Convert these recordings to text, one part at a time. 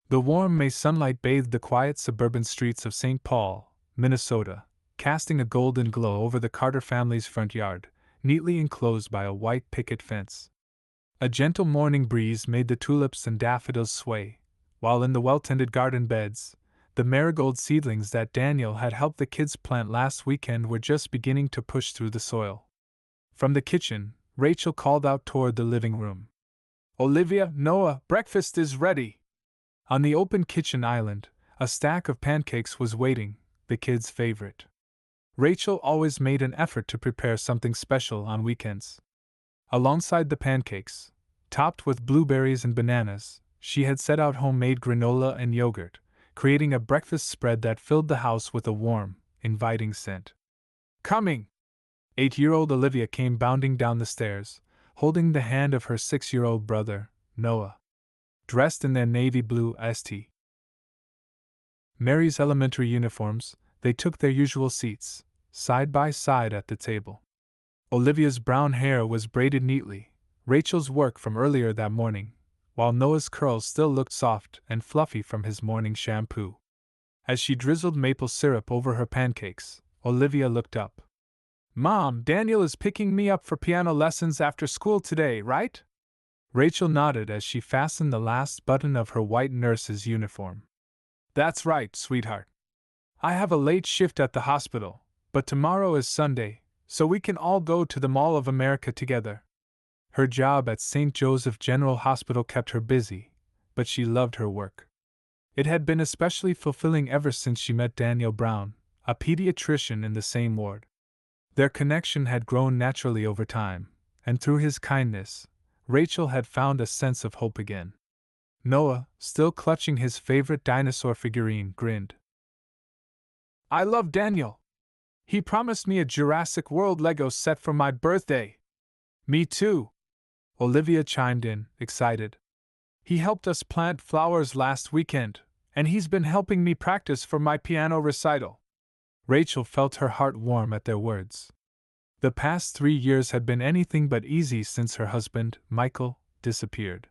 The warm May sunlight bathed the quiet suburban streets of St. Paul, Minnesota, casting a golden glow over the Carter family's front yard, neatly enclosed by a white picket fence. A gentle morning breeze made the tulips and daffodils sway, while in the well-tended garden beds, the marigold seedlings that Daniel had helped the kids plant last weekend were just beginning to push through the soil. From the kitchen, Rachel called out toward the living room. "Olivia, Noah, breakfast is ready!" On the open kitchen island, a stack of pancakes was waiting, the kids' favorite. Rachel always made an effort to prepare something special on weekends. Alongside the pancakes, topped with blueberries and bananas, she had set out homemade granola and yogurt, creating a breakfast spread that filled the house with a warm, inviting scent. "Coming!" 8-year-old Olivia came bounding down the stairs, holding the hand of her 6-year-old brother, Noah. Dressed in their navy blue St. Mary's elementary uniforms, they took their usual seats, side by side at the table. Olivia's brown hair was braided neatly, Rachel's work from earlier that morning, while Noah's curls still looked soft and fluffy from his morning shampoo. As she drizzled maple syrup over her pancakes, Olivia looked up. "Mom, Daniel is picking me up for piano lessons after school today, right?" Rachel nodded as she fastened the last button of her white nurse's uniform. "That's right, sweetheart. I have a late shift at the hospital, but tomorrow is Sunday, so we can all go to the Mall of America together." Her job at St. Joseph General Hospital kept her busy, but she loved her work. It had been especially fulfilling ever since she met Daniel Brown, a pediatrician in the same ward. Their connection had grown naturally over time, and through his kindness, Rachel had found a sense of hope again. Noah, still clutching his favorite dinosaur figurine, grinned. "I love Daniel. He promised me a Jurassic World Lego set for my birthday." "Me too," Olivia chimed in, excited. "He helped us plant flowers last weekend, and he's been helping me practice for my piano recital." Rachel felt her heart warm at their words. The past 3 years had been anything but easy since her husband, Michael, disappeared.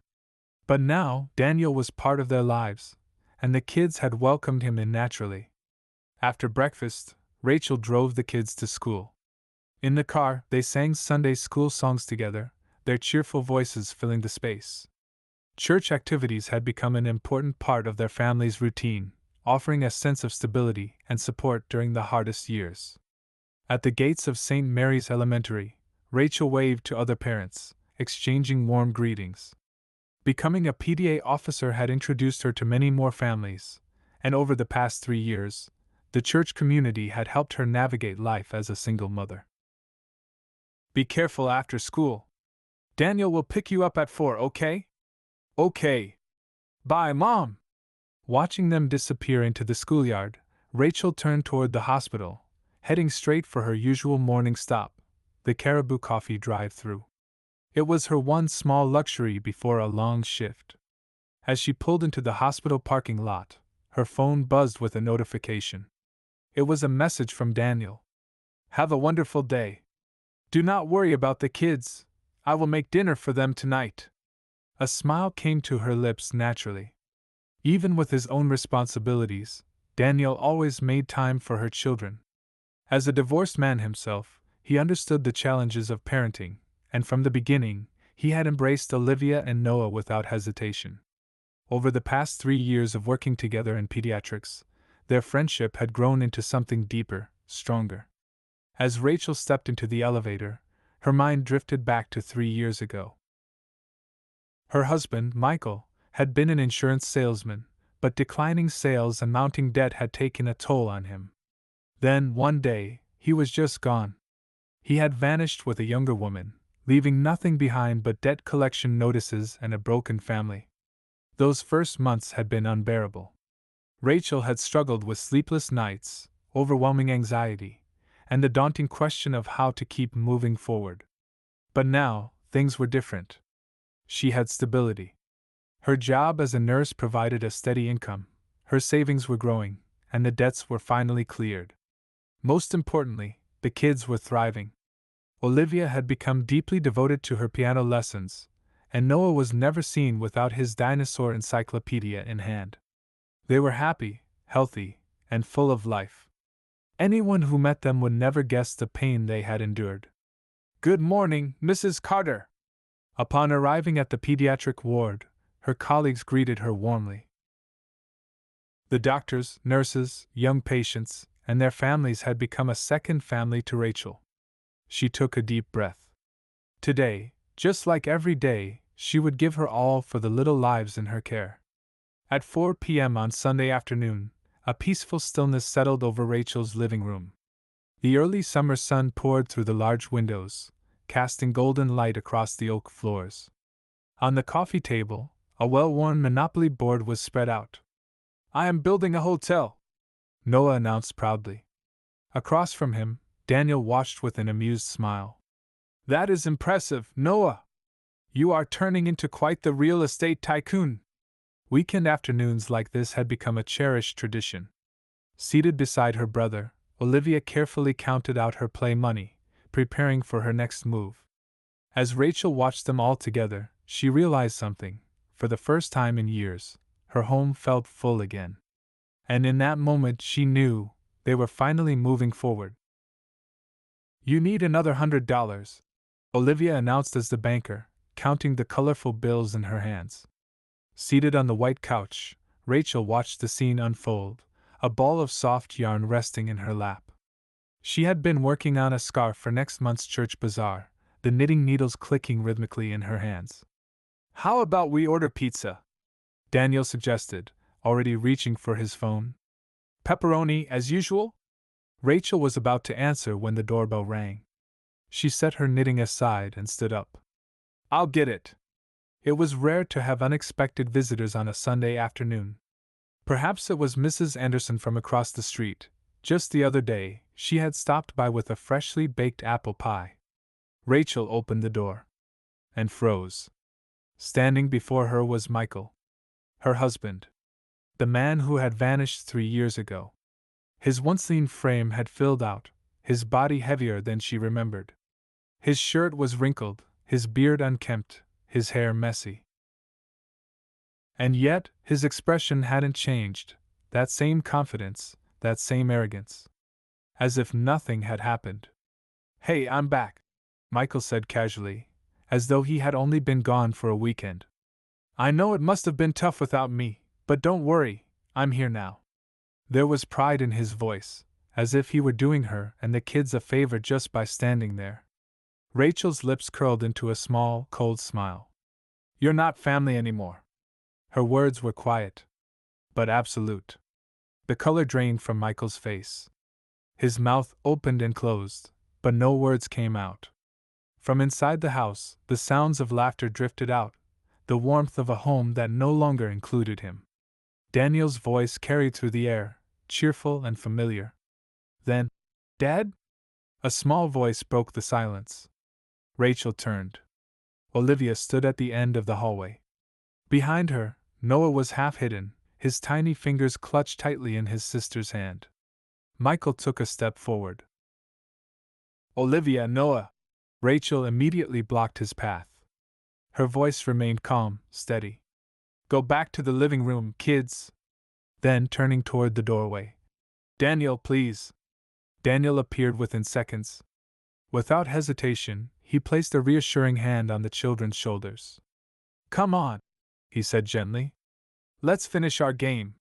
But now, Daniel was part of their lives, and the kids had welcomed him in naturally. After breakfast, Rachel drove the kids to school. In the car, they sang Sunday school songs together, their cheerful voices filling the space. Church activities had become an important part of their family's routine, offering a sense of stability and support during the hardest years. At the gates of St. Mary's Elementary, Rachel waved to other parents, exchanging warm greetings. Becoming a PTA officer had introduced her to many more families, and over the past 3 years, the church community had helped her navigate life as a single mother. "Be careful after school. Daniel will pick you up at 4, okay?" "Okay. Bye, Mom." Watching them disappear into the schoolyard, Rachel turned toward the hospital, heading straight for her usual morning stop, the Caribou Coffee drive-thru. It was her one small luxury before a long shift. As she pulled into the hospital parking lot, her phone buzzed with a notification. It was a message from Daniel. "Have a wonderful day. Do not worry about the kids. I will make dinner for them tonight." A smile came to her lips naturally. Even with his own responsibilities, Daniel always made time for her children. As a divorced man himself, he understood the challenges of parenting, and from the beginning, he had embraced Olivia and Noah without hesitation. Over the past 3 years of working together in pediatrics, their friendship had grown into something deeper, stronger. As Rachel stepped into the elevator, her mind drifted back to 3 years ago. Her husband, Michael, had been an insurance salesman, but declining sales and mounting debt had taken a toll on him. Then, one day, he was just gone. He had vanished with a younger woman, leaving nothing behind but debt collection notices and a broken family. Those first months had been unbearable. Rachel had struggled with sleepless nights, overwhelming anxiety, and the daunting question of how to keep moving forward. But now, things were different. She had stability. Her job as a nurse provided a steady income, her savings were growing, and the debts were finally cleared. Most importantly, the kids were thriving. Olivia had become deeply devoted to her piano lessons, and Noah was never seen without his dinosaur encyclopedia in hand. They were happy, healthy, and full of life. Anyone who met them would never guess the pain they had endured. "Good morning, Mrs. Carter." Upon arriving at the pediatric ward, her colleagues greeted her warmly. The doctors, nurses, young patients, and their families had become a second family to Rachel. She took a deep breath. Today, just like every day, she would give her all for the little lives in her care. At 4 p.m. on Sunday afternoon, a peaceful stillness settled over Rachel's living room. The early summer sun poured through the large windows, casting golden light across the oak floors. On the coffee table, a well-worn Monopoly board was spread out. "I am building a hotel," Noah announced proudly. Across from him, Daniel watched with an amused smile. "That is impressive, Noah. You are turning into quite the real estate tycoon." Weekend afternoons like this had become a cherished tradition. Seated beside her brother, Olivia carefully counted out her play money, preparing for her next move. As Rachel watched them all together, she realized something. For the first time in years, her home felt full again. And in that moment she knew they were finally moving forward. "You need another $100, Olivia announced as the banker, counting the colorful bills in her hands. Seated on the white couch, Rachel watched the scene unfold, a ball of soft yarn resting in her lap. She had been working on a scarf for next month's church bazaar, the knitting needles clicking rhythmically in her hands. "How about we order pizza?" Daniel suggested, already reaching for his phone. "Pepperoni as usual?" Rachel was about to answer when the doorbell rang. She set her knitting aside and stood up. "I'll get it." It was rare to have unexpected visitors on a Sunday afternoon. Perhaps it was Mrs. Anderson from across the street. Just the other day, she had stopped by with a freshly baked apple pie. Rachel opened the door and froze. Standing before her was Michael, her husband, the man who had vanished 3 years ago. His once lean frame had filled out, his body heavier than she remembered. His shirt was wrinkled, his beard unkempt, his hair messy. And yet, his expression hadn't changed, that same confidence, that same arrogance. As if nothing had happened. "Hey, I'm back," Michael said casually, as though he had only been gone for a weekend. "I know it must have been tough without me, but don't worry, I'm here now." There was pride in his voice, as if he were doing her and the kids a favor just by standing there. Rachel's lips curled into a small, cold smile. "You're not family anymore." Her words were quiet, but absolute. The color drained from Michael's face. His mouth opened and closed, but no words came out. From inside the house, the sounds of laughter drifted out, the warmth of a home that no longer included him. Daniel's voice carried through the air, cheerful and familiar. Then, "Dad?" A small voice broke the silence. Rachel turned. Olivia stood at the end of the hallway. Behind her, Noah was half hidden, his tiny fingers clutched tightly in his sister's hand. Michael took a step forward. "Olivia, Noah!" Rachel immediately blocked his path. Her voice remained calm, steady. "Go back to the living room, kids." Then, turning toward the doorway. "Daniel, please." Daniel appeared within seconds. Without hesitation, he placed a reassuring hand on the children's shoulders. "Come on," he said gently. "Let's finish our game.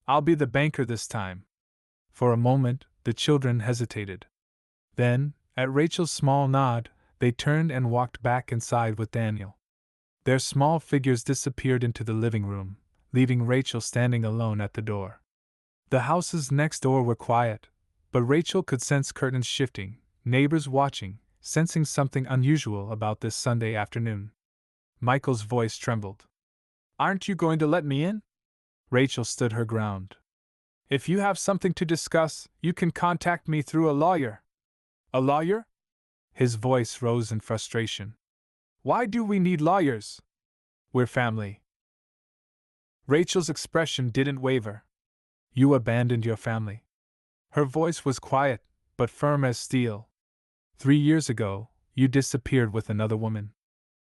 I'll be the banker this time." For a moment, the children hesitated. Then, at Rachel's small nod, they turned and walked back inside with Daniel. Their small figures disappeared into the living room, leaving Rachel standing alone at the door. The houses next door were quiet, but Rachel could sense curtains shifting, neighbors watching, sensing something unusual about this Sunday afternoon. Michael's voice trembled. "Aren't you going to let me in?" Rachel stood her ground. "If you have something to discuss, you can contact me through a lawyer." "A lawyer?" His voice rose in frustration. "Why do we need lawyers? We're family." Rachel's expression didn't waver. "You abandoned your family." Her voice was quiet, but firm as steel. 3 years ago, you disappeared with another woman.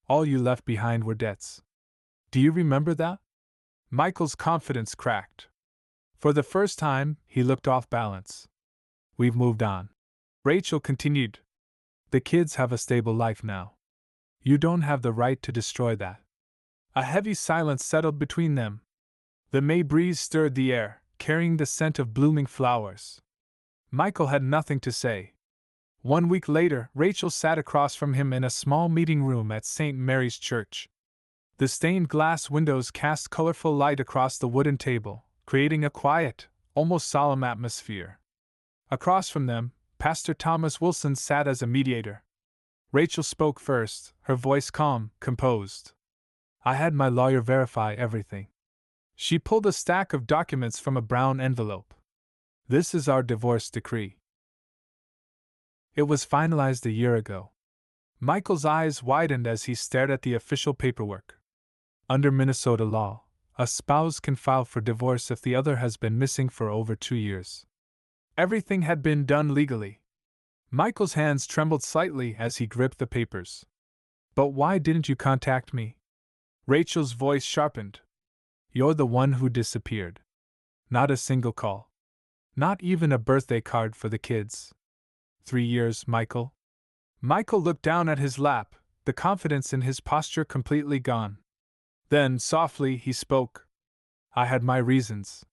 All you left behind were debts. Do you remember that? Michael's confidence cracked. For the first time, he looked off balance. We've moved on. Rachel continued. The kids have a stable life now. You don't have the right to destroy that. A heavy silence settled between them. The May breeze stirred the air, carrying the scent of blooming flowers. Michael had nothing to say. 1 week later, Rachel sat across from him in a small meeting room at St. Mary's Church. The stained glass windows cast colorful light across the wooden table, creating a quiet, almost solemn atmosphere. Across from them, Pastor Thomas Wilson sat as a mediator. Rachel spoke first, her voice calm, composed. I had my lawyer verify everything. She pulled a stack of documents from a brown envelope. This is our divorce decree. It was finalized a year ago. Michael's eyes widened as he stared at the official paperwork. Under Minnesota law, a spouse can file for divorce if the other has been missing for over 2 years. Everything had been done legally. Michael's hands trembled slightly as he gripped the papers. But why didn't you contact me? Rachel's voice sharpened. You're the one who disappeared. Not a single call. Not even a birthday card for the kids. 3 years, Michael. Michael looked down at his lap, the confidence in his posture completely gone. Then, softly, he spoke. I had my reasons.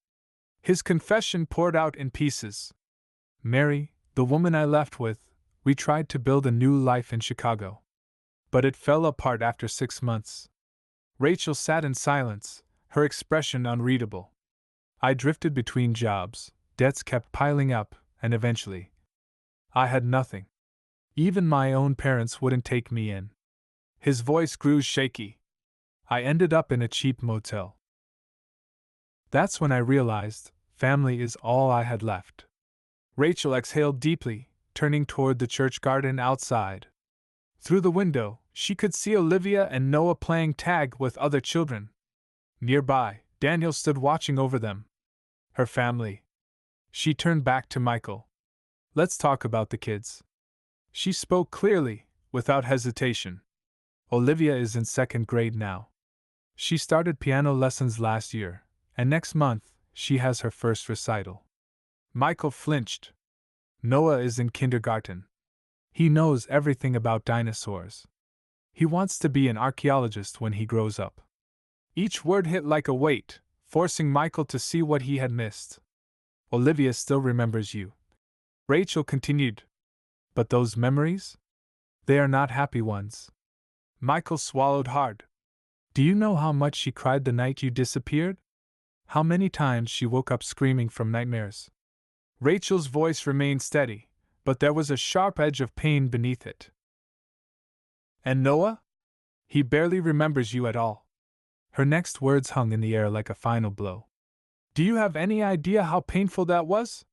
His confession poured out in pieces. Mary, the woman I left with, we tried to build a new life in Chicago. But it fell apart after 6 months. Rachel sat in silence, her expression unreadable. I drifted between jobs, debts kept piling up, and eventually, I had nothing. Even my own parents wouldn't take me in. His voice grew shaky. I ended up in a cheap motel. That's when I realized family is all I had left. Rachel exhaled deeply, turning toward the church garden outside. Through the window, she could see Olivia and Noah playing tag with other children. Nearby, Daniel stood watching over them. Her family. She turned back to Michael. Let's talk about the kids. She spoke clearly, without hesitation. Olivia is in 2nd grade now. She started piano lessons last year, and next month, she has her first recital. Michael flinched. Noah is in kindergarten. He knows everything about dinosaurs. He wants to be an archaeologist when he grows up. Each word hit like a weight, forcing Michael to see what he had missed. Olivia still remembers you. Rachel continued. But those memories? They are not happy ones. Michael swallowed hard. Do you know how much she cried the night you disappeared? How many times she woke up screaming from nightmares? Rachel's voice remained steady, but there was a sharp edge of pain beneath it. And Noah? He barely remembers you at all. Her next words hung in the air like a final blow. Do you have any idea how painful that was?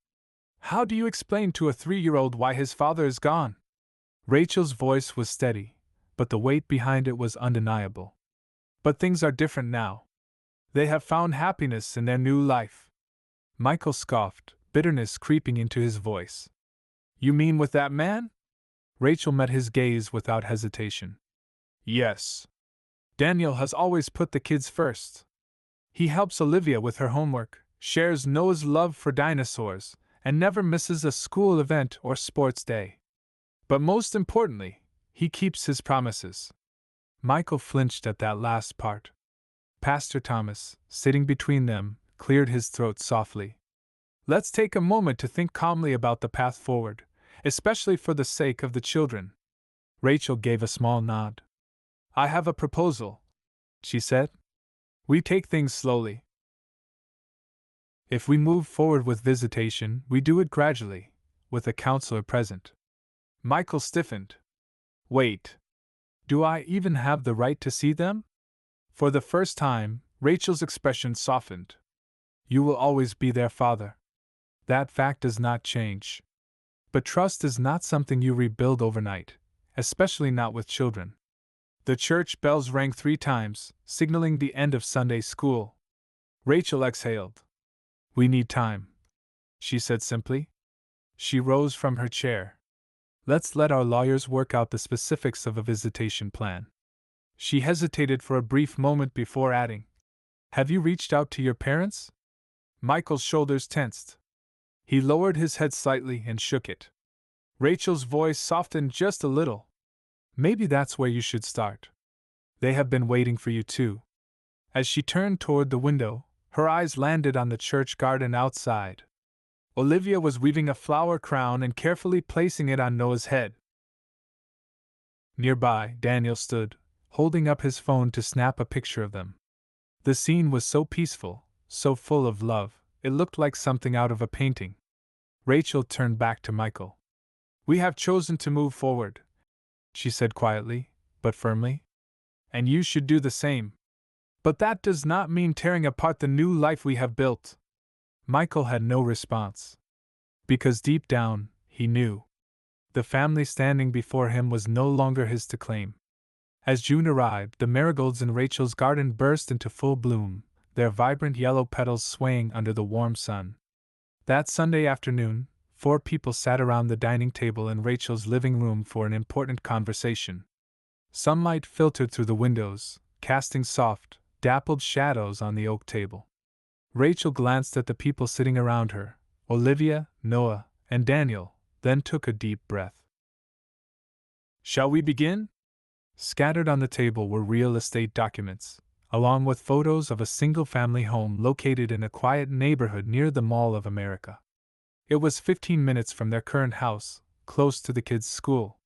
How do you explain to a 3-year-old why his father is gone? Rachel's voice was steady, but the weight behind it was undeniable. But things are different now. They have found happiness in their new life. Michael scoffed, bitterness creeping into his voice. You mean with that man? Rachel met his gaze without hesitation. Yes. Daniel has always put the kids first. He helps Olivia with her homework, shares Noah's love for dinosaurs, and never misses a school event or sports day. But most importantly, he keeps his promises. Michael flinched at that last part. Pastor Thomas, sitting between them, cleared his throat softly. Let's take a moment to think calmly about the path forward, especially for the sake of the children. Rachel gave a small nod. I have a proposal, she said. We take things slowly. If we move forward with visitation, we do it gradually, with a counselor present. Michael stiffened. Wait. Do I even have the right to see them? For the first time, Rachel's expression softened. You will always be their father. That fact does not change. But trust is not something you rebuild overnight, especially not with children. The church bells rang 3 times, signaling the end of Sunday school. Rachel exhaled. We need time, she said simply. She rose from her chair. Let's let our lawyers work out the specifics of a visitation plan. She hesitated for a brief moment before adding, have you reached out to your parents? Michael's shoulders tensed. He lowered his head slightly and shook it. Rachel's voice softened just a little. Maybe that's where you should start. They have been waiting for you too. As she turned toward the window, her eyes landed on the church garden outside. Olivia was weaving a flower crown and carefully placing it on Noah's head. Nearby, Daniel stood, holding up his phone to snap a picture of them. The scene was so peaceful, so full of love, it looked like something out of a painting. Rachel turned back to Michael. "We have chosen to move forward," she said quietly, but firmly. "And you should do the same. But that does not mean tearing apart the new life we have built." Michael had no response. Because deep down, he knew. The family standing before him was no longer his to claim. As June arrived, the marigolds in Rachel's garden burst into full bloom, their vibrant yellow petals swaying under the warm sun. That Sunday afternoon, 4 people sat around the dining table in Rachel's living room for an important conversation. Sunlight filtered through the windows, casting soft, dappled shadows on the oak table. Rachel glanced at the people sitting around her, Olivia, Noah, and Daniel, then took a deep breath. "Shall we begin?" Scattered on the table were real estate documents, along with photos of a single-family home located in a quiet neighborhood near the Mall of America. It was 15 minutes from their current house, close to the kids' school.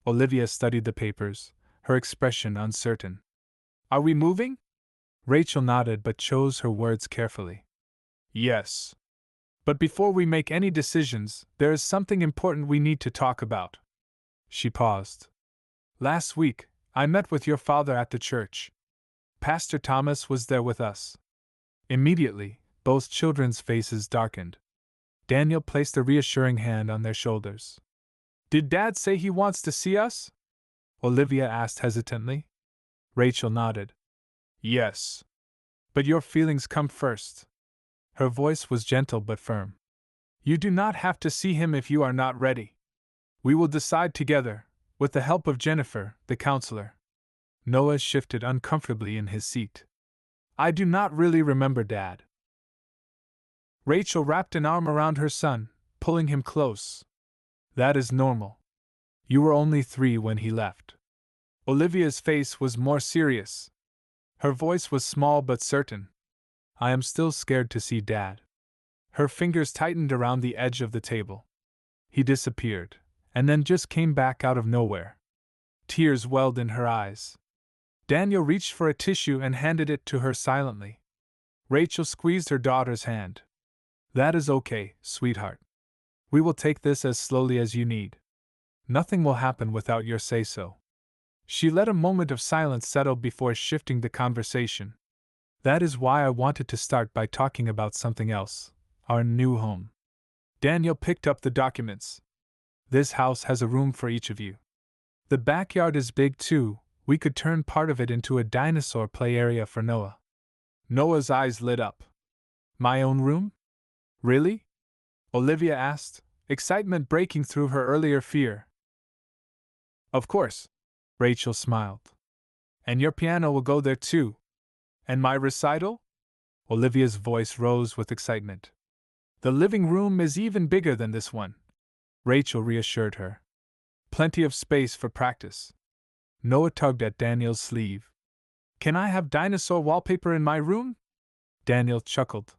Olivia studied the papers, her expression uncertain. "Are we moving?" Rachel nodded but chose her words carefully. "Yes. But before we make any decisions, there is something important we need to talk about." She paused. "Last week, I met with your father at the church. Pastor Thomas was there with us." Immediately, both children's faces darkened. Daniel placed a reassuring hand on their shoulders. "Did Dad say he wants to see us?" Olivia asked hesitantly. Rachel nodded. "Yes. But your feelings come first." Her voice was gentle but firm. "You do not have to see him if you are not ready. We will decide together, with the help of Jennifer, the counselor." Noah shifted uncomfortably in his seat. "I do not really remember Dad." Rachel wrapped an arm around her son, pulling him close. "That is normal. You were only 3 when he left." Olivia's face was more serious. Her voice was small but certain. "I am still scared to see Dad." Her fingers tightened around the edge of the table. He disappeared, and then just came back out of nowhere. Tears welled in her eyes. Daniel reached for a tissue and handed it to her silently. Rachel squeezed her daughter's hand. "That is okay, sweetheart. We will take this as slowly as you need. Nothing will happen without your say-so." She let a moment of silence settle before shifting the conversation. "That is why I wanted to start by talking about something else, our new home." Daniel picked up the documents. "This house has a room for each of you. The backyard is big too, we could turn part of it into a dinosaur play area for Noah." Noah's eyes lit up. "My own room? Really?" Olivia asked, excitement breaking through her earlier fear. "Of course," Rachel smiled. "And your piano will go there too. And my recital?" Olivia's voice rose with excitement. "The living room is even bigger than this one," Rachel reassured her. "Plenty of space for practice." Noah tugged at Daniel's sleeve. "Can I have dinosaur wallpaper in my room?" Daniel chuckled.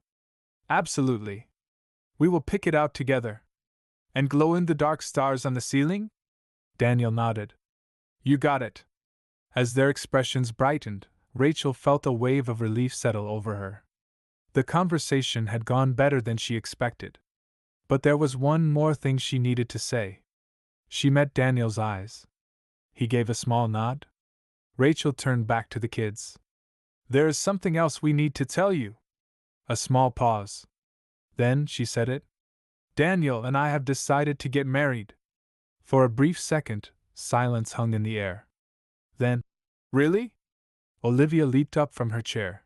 "Absolutely. We will pick it out together." "And glow-in-the-dark stars on the ceiling?" Daniel nodded. "You got it." As their expressions brightened, Rachel felt a wave of relief settle over her. The conversation had gone better than she expected. But there was one more thing she needed to say. She met Daniel's eyes. He gave a small nod. Rachel turned back to the kids. "There is something else we need to tell you." A small pause. Then she said it. "Daniel and I have decided to get married." For a brief second, silence hung in the air. Then, "Really?" Olivia leaped up from her chair.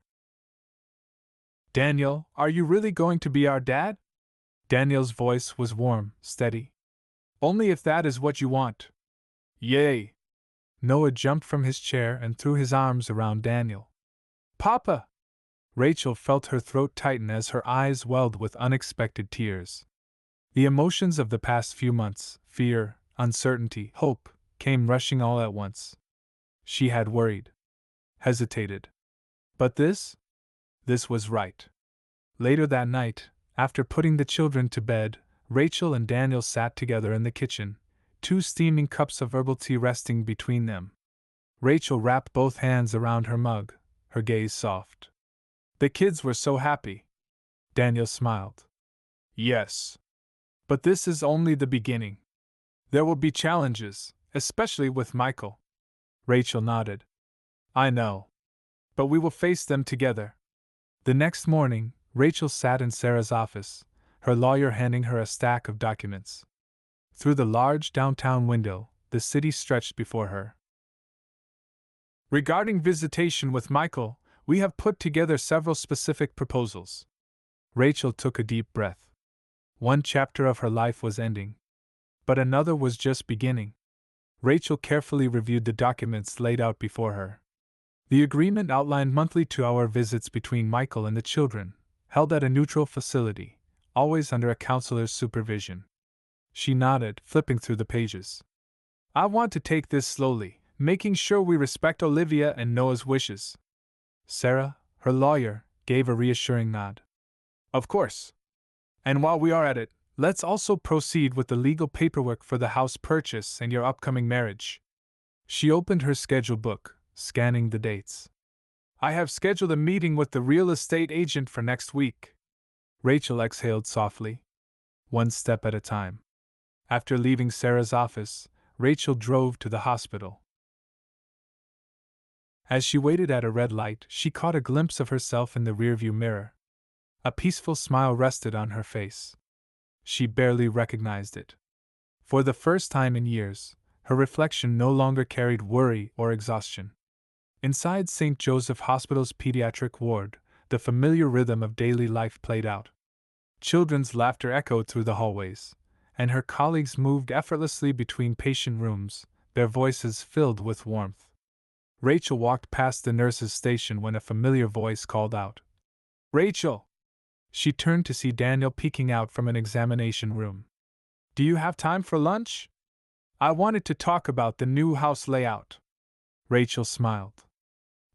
"Daniel, are you really going to be our dad?" Daniel's voice was warm, steady. "Only if that is what you want." "Yay!" Noah jumped from his chair and threw his arms around Daniel. "Papa!" Rachel felt her throat tighten as her eyes welled with unexpected tears. The emotions of the past few months, fear, uncertainty, hope, came rushing all at once. She had worried, hesitated. But this was right. Later that night, after putting the children to bed, Rachel and Daniel sat together in the kitchen, 2 steaming cups of herbal tea resting between them. Rachel wrapped both hands around her mug, her gaze soft. The kids were so happy. Daniel smiled. Yes. But this is only the beginning. There will be challenges, especially with Michael. Rachel nodded. I know. But we will face them together. The next morning, Rachel sat in Sarah's office, her lawyer handing her a stack of documents. Through the large downtown window, the city stretched before her. Regarding visitation with Michael, we have put together several specific proposals. Rachel took a deep breath. One chapter of her life was ending, but another was just beginning. Rachel carefully reviewed the documents laid out before her. The agreement outlined monthly 2-hour visits between Michael and the children, held at a neutral facility, always under a counselor's supervision. She nodded, flipping through the pages. I want to take this slowly, making sure we respect Olivia and Noah's wishes. Sarah, her lawyer, gave a reassuring nod. Of course. And while we are at it, let's also proceed with the legal paperwork for the house purchase and your upcoming marriage. She opened her schedule book, scanning the dates. I have scheduled a meeting with the real estate agent for next week. Rachel exhaled softly. One step at a time. After leaving Sarah's office, Rachel drove to the hospital. As she waited at a red light, she caught a glimpse of herself in the rearview mirror. A peaceful smile rested on her face. She barely recognized it. For the first time in years, her reflection no longer carried worry or exhaustion. Inside St. Joseph Hospital's pediatric ward, the familiar rhythm of daily life played out. Children's laughter echoed through the hallways, and her colleagues moved effortlessly between patient rooms, their voices filled with warmth. Rachel walked past the nurse's station when a familiar voice called out, Rachel! She turned to see Daniel peeking out from an examination room. Do you have time for lunch? I wanted to talk about the new house layout. Rachel smiled.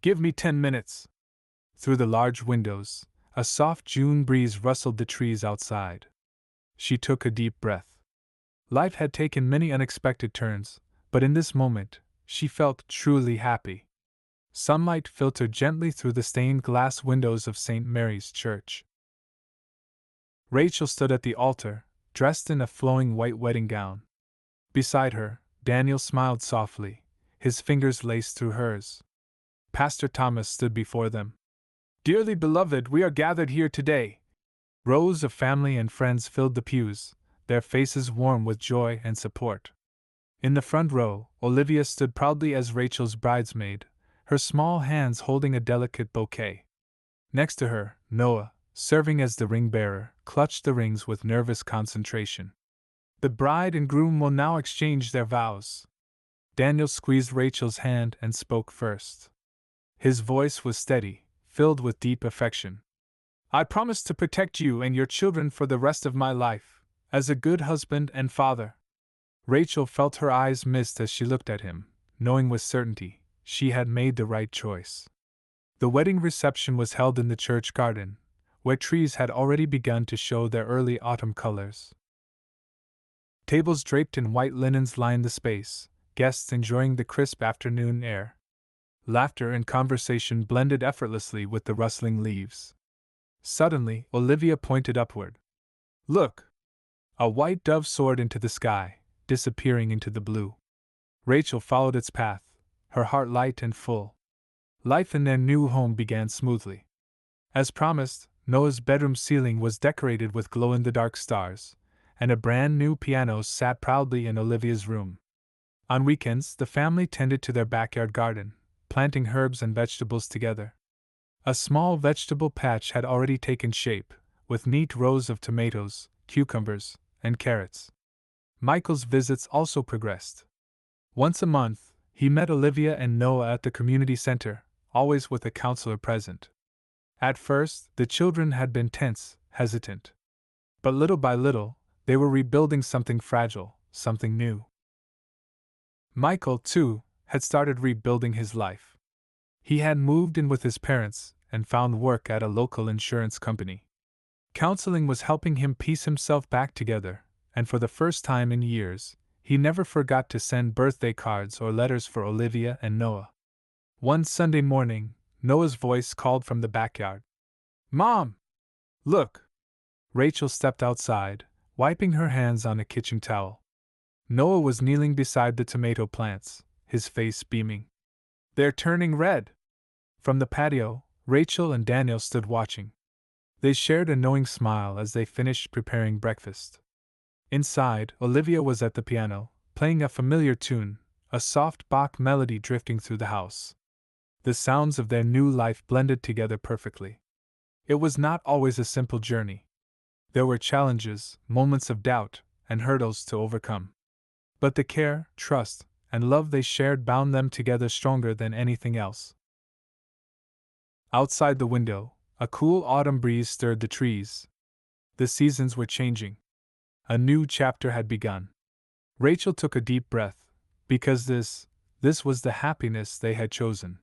Give me 10 minutes. Through the large windows, a soft June breeze rustled the trees outside. She took a deep breath. Life had taken many unexpected turns, but in this moment, she felt truly happy. Sunlight filtered gently through the stained glass windows of St. Mary's Church. Rachel stood at the altar, dressed in a flowing white wedding gown. Beside her, Daniel smiled softly, his fingers laced through hers. Pastor Thomas stood before them. Dearly beloved, we are gathered here today. Rows of family and friends filled the pews, their faces warm with joy and support. In the front row, Olivia stood proudly as Rachel's bridesmaid, her small hands holding a delicate bouquet. Next to her, Noah, serving as the ring-bearer, clutched the rings with nervous concentration. The bride and groom will now exchange their vows. Daniel squeezed Rachel's hand and spoke first. His voice was steady, filled with deep affection. I promise to protect you and your children for the rest of my life, as a good husband and father. Rachel felt her eyes mist as she looked at him, knowing with certainty she had made the right choice. The wedding reception was held in the church garden, where trees had already begun to show their early autumn colors. Tables draped in white linens lined the space, guests enjoying the crisp afternoon air. Laughter and conversation blended effortlessly with the rustling leaves. Suddenly, Olivia pointed upward. Look! A white dove soared into the sky, disappearing into the blue. Rachel followed its path, her heart light and full. Life in their new home began smoothly. As promised, Noah's bedroom ceiling was decorated with glow-in-the-dark stars, and a brand new piano sat proudly in Olivia's room. On weekends, the family tended to their backyard garden, planting herbs and vegetables together. A small vegetable patch had already taken shape, with neat rows of tomatoes, cucumbers, and carrots. Michael's visits also progressed. Once a month, he met Olivia and Noah at the community center, always with a counselor present. At first, the children had been tense, hesitant. But little by little, they were rebuilding something fragile, something new. Michael, too, had started rebuilding his life. He had moved in with his parents and found work at a local insurance company. Counseling was helping him piece himself back together, and for the first time in years, he never forgot to send birthday cards or letters for Olivia and Noah. One Sunday morning, Noah's voice called from the backyard. "Mom! Look!" Rachel stepped outside, wiping her hands on a kitchen towel. Noah was kneeling beside the tomato plants, his face beaming. "They're turning red!" From the patio, Rachel and Daniel stood watching. They shared a knowing smile as they finished preparing breakfast. Inside, Olivia was at the piano, playing a familiar tune, a soft Bach melody drifting through the house. The sounds of their new life blended together perfectly. It was not always a simple journey. There were challenges, moments of doubt, and hurdles to overcome. But the care, trust, and love they shared bound them together stronger than anything else. Outside the window, a cool autumn breeze stirred the trees. The seasons were changing. A new chapter had begun. Rachel took a deep breath, because this was the happiness they had chosen.